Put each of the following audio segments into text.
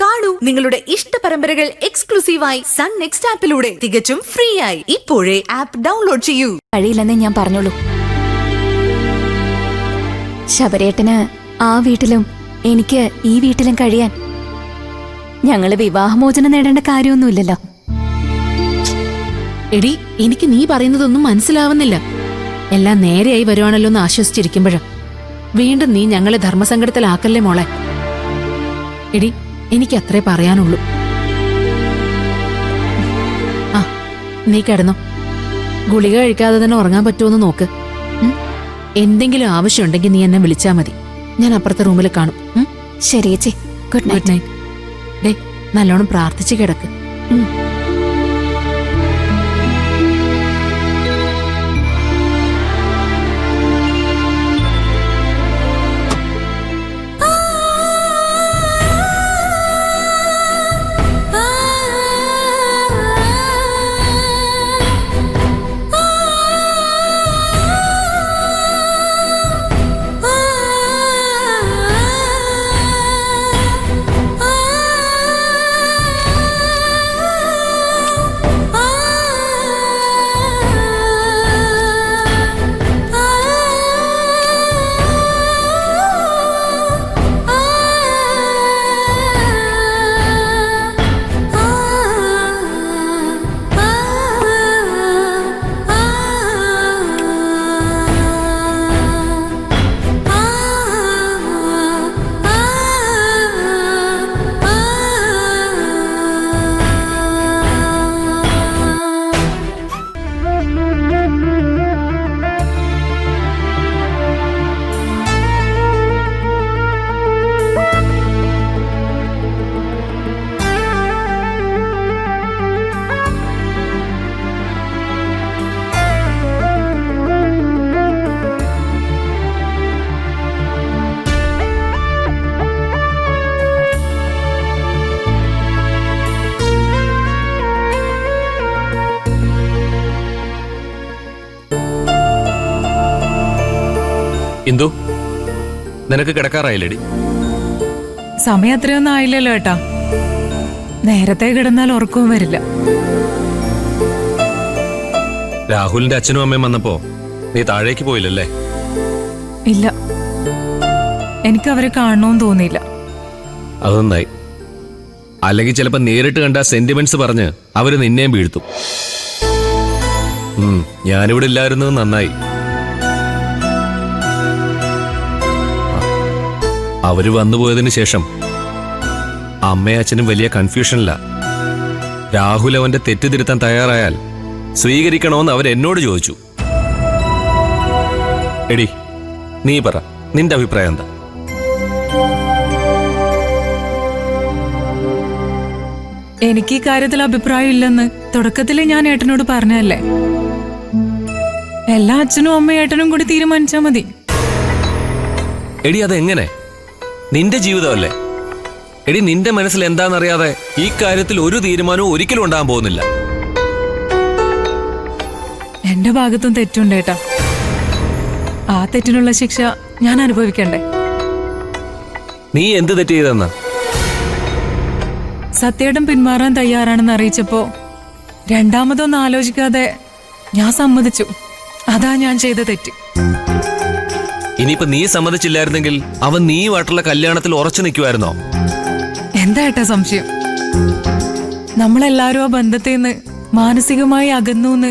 കാണൂ നിങ്ങളുടെ ഇഷ്ട പരമ്പരകൾ എക്സ്ക്ലൂസീവായി സൺ നെക്സ്റ്റ് ആപ്പിലൂടെ തികച്ചും ഫ്രീ ആയി. ഇപ്പോഴേ ആപ്പ് ഡൗൺലോഡ് ചെയ്യൂ. കഴിയില്ലെന്നേ ഞാൻ പറഞ്ഞോളൂ. ശബരേട്ടന് ആ വീട്ടിലും എനിക്ക് ഈ വീട്ടിലും കഴിയാൻ ഞങ്ങള് വിവാഹമോചനം നേടേണ്ട കാര്യമൊന്നുമില്ലല്ലോ. എടി, എനിക്ക് നീ പറയുന്നതൊന്നും മനസ്സിലാവുന്നില്ല. എല്ലാം നേരെയായി വരുവാണല്ലോ എന്ന് ആശ്വസിച്ചിരിക്കുമ്പോഴും വീണ്ടും നീ ഞങ്ങളെ ധർമ്മസങ്കടത്തിലാക്കല്ലേ മോളെ. എടി, എനിക്ക് അത്രേ പറയാനുള്ളൂ. ആ, നീ കിടന്നോ. ഗുളിക കഴിക്കാതെ തന്നെ ഉറങ്ങാൻ പറ്റുമെന്ന് നോക്ക്. എന്തെങ്കിലും ആവശ്യമുണ്ടെങ്കിൽ നീ എന്നെ വിളിച്ചാ മതി. ഞാൻ അപ്പുറത്തെ റൂമിൽ കാണും. ശരി ചേച്ചി, ഗുഡ് നൈറ്റ്. ഡേ, നല്ലോണം പ്രാർത്ഥിച്ച് കിടക്ക്. ഇന്ദു, നിനക്ക് കിടക്കാറായില്ലേടി? സമയം അത്രയൊന്നും ആയില്ലല്ലോ ഏട്ടാ. നേരത്തെ കിടന്നാൽ ഉറക്കവും വരില്ല. രാഹുലിന്റെ അച്ഛനും അമ്മയും വന്നപ്പോ നീ താഴേക്ക് പോയില്ലല്ലേ? ഇല്ല, എനിക്ക് അവരെ കാണണമെന്ന് തോന്നിയില്ല. അതൊന്നായി. അല്ലെങ്കിൽ ചിലപ്പോ നേരിട്ട് കണ്ട സെന്റിമെന്റ്സ് പറഞ്ഞ് അവര് നിന്നെയും വീഴ്ത്തും. ഞാനിവിടെ ഇല്ലായിരുന്നത് നന്നായി. അവര് വന്നുപോയതിനു ശേഷം അമ്മയും അച്ഛനും വലിയ കൺഫ്യൂഷനില്ല. രാഹുൽ അവന്റെ തെറ്റ് തിരുത്താൻ തയ്യാറായാൽ സ്വീകരിക്കണമെന്ന് അവരെന്നോട് ചോദിച്ചു. എടി, നീ പറ, നിന്റെ അഭിപ്രായം എന്താ? എനിക്ക് ഈ കാര്യത്തിൽ അഭിപ്രായം ഇല്ലെന്ന് തുടക്കത്തിൽ ഞാൻ ഏട്ടനോട് പറഞ്ഞല്ലേ. എല്ലാ അച്ഛനും അമ്മയും ഏട്ടനും കൂടി തീരുമാനിച്ചാ മതി. എടി, അതെങ്ങനെ? നിന്റെ ജീവിതമല്ലേ? എടി, നിന്റെ മനസ്സിൽ എന്താണെന്നറിയാതെ ഈ കാര്യത്തിൽ ഒരു തീരുമാനവും ഒരിക്കലും ഉണ്ടാകാൻ പോകുന്നില്ല. എന്റെ ഭാഗത്തും തെറ്റുണ്ട് ഏട്ടാ. ആ തെറ്റിനുള്ള ശിക്ഷ ഞാൻ അനുഭവിക്കണ്ടേ? നീ എന്ത് തെറ്റ് ചെയ്തെന്നാ? സത്യേട്ടൻ പിന്മാറാൻ തയ്യാറാണെന്ന് അറിയിച്ചപ്പോ രണ്ടാമതൊന്നും ആലോചിക്കാതെ ഞാൻ സമ്മതിച്ചു. അതാ ഞാൻ ചെയ്ത തെറ്റ്. ഇനിയിപ്പോ നീ സമ്മതിച്ചില്ലായിരുന്നെങ്കിൽ അവൻ നീയുമായിട്ടുള്ള കല്യാണത്തിൽ ഉറച്ചു നിൽക്കുമായിരുന്നോ? എന്താ ഏട്ടാ സംശയം? നമ്മളെല്ലാരും ആ ബന്ധത്തിൽ നിന്ന് മാനസികമായി അകന്നൂന്ന്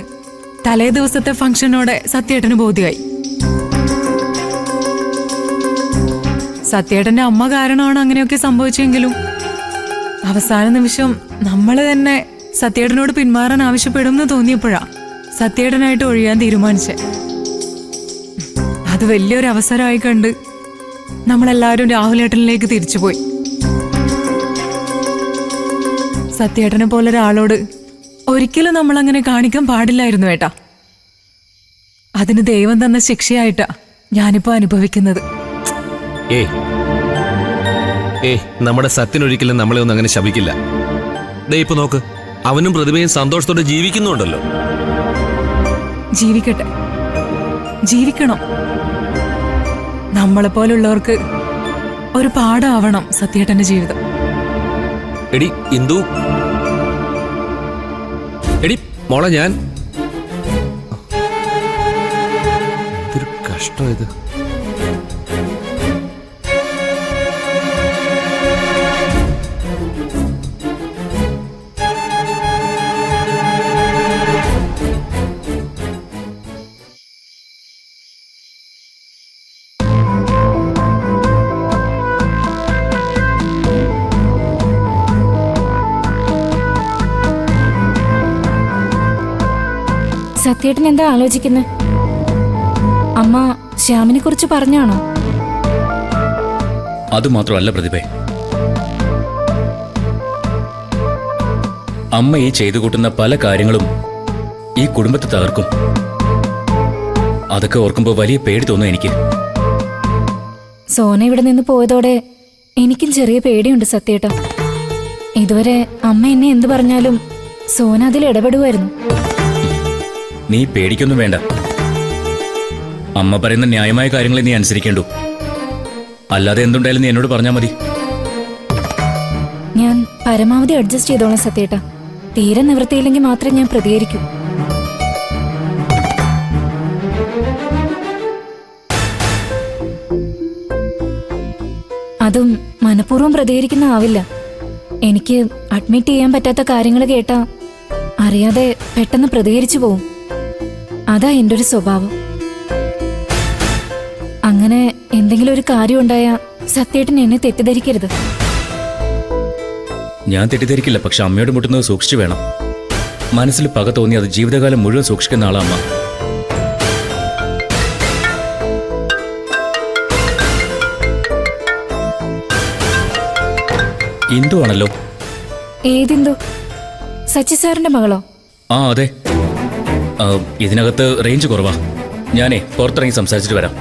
തലേ ദിവസത്തെ ഫംഗ്ഷനോടെ സത്യേട്ടന് ബോധ്യമായി. സത്യേട്ടന്റെ അമ്മ കാരണമാണ് അങ്ങനെയൊക്കെ സംഭവിച്ചെങ്കിലും അവസാന നിമിഷം നമ്മള് തന്നെ സത്യേട്ടനോട് പിന്മാറാൻ ആവശ്യപ്പെടുമെന്ന് തോന്നിയപ്പോഴാ സത്യേട്ടനായിട്ട് ഒഴിയാൻ തീരുമാനിച്ചേ. അത് വലിയൊരു അവസരമായി കണ്ട് നമ്മളെല്ലാവരും രാഹുലേട്ടനിലേക്ക് തിരിച്ചുപോയി. സത്യേട്ടനെ പോലെ ഒരാളോട് ഒരിക്കലും നമ്മൾ അങ്ങനെ കാണിക്കാൻ പാടില്ലായിരുന്നു ഏട്ടാ. അതിന് ദൈവം തന്ന ശിക്ഷയായിട്ടാ ഞാനിപ്പോ അനുഭവിക്കുന്നത്. നമ്മുടെ സത്യനൊരിക്കലും നമ്മളെ ഒന്നും അങ്ങനെ ശപിക്കില്ല. ദേ ഇപ്പൊ നോക്ക്, അവനും പ്രതിഭയും സന്തോഷത്തോടെ ജീവിക്കുന്നുണ്ടല്ലോ. ജീവിക്കട്ടെ, ജീവിക്കണം. നമ്മളെപ്പോലുള്ളവർക്ക് ഒരു പാഠമാവണം സത്യേട്ടന്റെ ജീവിതം. എടി ഇന്ദു, എടി മോളെ, ഞാൻ ഇതൊരു കഷ്ടം ഇത്. സത്യേട്ടൻ എന്താ ആലോചിക്കുന്നത്? അമ്മ ശ്യാമിനെ കുറിച്ച് പറഞ്ഞാണോ? അതുമാത്രമല്ല പ്രതിഭേ, അമ്മ ഈ ചെയ്തു കൂട്ടുന്ന പല കാര്യങ്ങളും ഈ കുടുംബത്തെ തകർക്കും. അതൊക്കെ ഓർക്കുമ്പോൾ വലിയ പേടി തോന്നും എനിക്ക്. സോന ഇവിടെ നിന്ന് പോയതോടെ എനിക്കും ചെറിയ പേടിയുണ്ട് സത്യേട്ട. ഇതുവരെ അമ്മ എന്നെ എന്ത് പറഞ്ഞാലും സോന അതിൽ ഇടപെടുമായിരുന്നു. നീ പേടിക്കൊന്നും വേണ്ട. അമ്മ പറയുന്ന ന്യായമായ കാര്യങ്ങളെ നീ അനുസരിക്കേണ്ടു. അല്ലാതെ എന്തുണ്ടായാലും നീ എന്നോട് പറഞ്ഞാൽ മതി. ഞാൻ പരമാവധി അഡ്ജസ്റ്റ് ചെയ്തോളാം സത്യേട്ട. തീരെ നിവൃത്തിയില്ലെങ്കിൽ മാത്രമേ ഞാൻ പ്രതികരിക്കൂ. അതും മനഃപൂർവ്വം പ്രതികരിക്കുന്ന ആവില്ല. എനിക്ക് അഡ്മിറ്റ് ചെയ്യാൻ പറ്റാത്ത കാര്യങ്ങൾ കേട്ടാ അറിയാതെ പെട്ടെന്ന് പ്രതികരിച്ചു പോവും. അതാ എൻ്റെ ഒരു സ്വഭാവം. അങ്ങനെ എന്തെങ്കിലും ഒരു കാര്യം ഉണ്ടായാ സത്യേട്ടൻ എന്നെ തെറ്റിദ്ധരിക്കരുത്. ഞാൻ തെറ്റിദ്ധരിക്കില്ല, പക്ഷെ അമ്മയോട് മുട്ടുന്നത് സൂക്ഷിച്ചു വേണം. മനസ്സിൽ പക തോന്നി അത് ജീവിതകാലം മുഴുവൻ സൂക്ഷിക്കുന്ന ആളാ അമ്മ. ഇന്ദു ആണല്ലോ. ഏതിന്തു? സച്ചി സാറിന്റെ മകളോ? ആ അതെ. ഇതിനകത്ത് റേഞ്ച് കുറവാ. ഞാനേ പുറത്തിറങ്ങി സംസാരിച്ചിട്ട് വരാം.